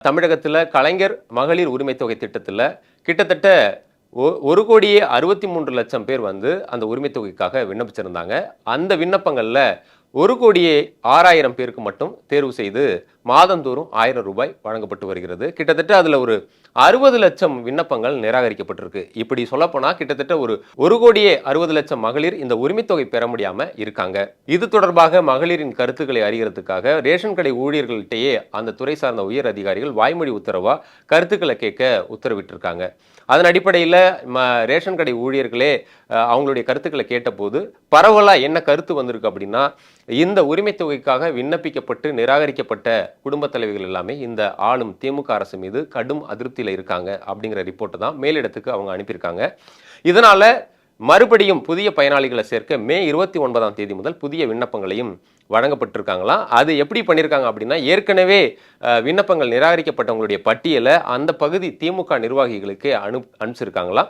தமிழகத்தில் கலைஞர் மகளிர் உரிமை தொகை திட்டத்தில் கிட்டத்தட்ட 1,63,00,000 பேர் அந்த உரிமை தொகைக்காக விண்ணப்பிச்சிருந்தாங்க. அந்த விண்ணப்பங்களில் 1,06,000 பேருக்கு மட்டும் தேர்வு செய்து மாதந்தோறும் ரூபாய் 1000 வழங்கப்பட்டு வருகிறது. கிட்டத்தட்ட அதில் ஒரு 60 லட்சம் விண்ணப்பங்கள் நிராகரிக்கப்பட்டிருக்கு. இப்படி சொல்லப்போனால் கிட்டத்தட்ட ஒரு 1,60,00,000 மகளிர் இந்த உரிமை தொகை பெற முடியாமல் இருக்காங்க. இது தொடர்பாக மகளிரின் கருத்துக்களை அறிகிறதுக்காக ரேஷன் கடை ஊழியர்கள்ட்டேயே அந்த துறை சார்ந்த உயர் அதிகாரிகள் வாய்மொழி உத்தரவா கருத்துக்களை கேட்க உத்தரவிட்டிருக்காங்க. அதன் அடிப்படையில் ரேஷன் கடை ஊழியர்களே அவங்களுடைய கருத்துக்களை கேட்டபோது பரவலாக என்ன கருத்து வந்திருக்கு அப்படின்னா, இந்த உரிமை தொகைக்காக விண்ணப்பிக்கப்பட்டு நிராகரிக்கப்பட்ட குடும்ப தலைவிகள் எல்லாமே இந்த ஆளும் திமுக அரசு மீது கடும் அதிருப்தியில் இருக்காங்க அப்படிங்கிற ரிப்போர்ட்டை தான் மேலிடத்துக்கு அவங்க அனுப்பியிருக்காங்க. இதனால மறுபடியும் புதிய பயனாளிகளை சேர்க்க மே 29ஆம் தேதி முதல் புதிய விண்ணப்பங்களையும் வழங்கப்பட்டிருக்காங்களாம். அது எப்படி பண்ணியிருக்காங்க அப்படின்னா, ஏற்கனவே விண்ணப்பங்கள் நிராகரிக்கப்பட்டவங்களுடைய பட்டியலை அந்த பகுதி திமுக நிர்வாகிகளுக்கு அனுப்பிச்சிருக்காங்களாம்.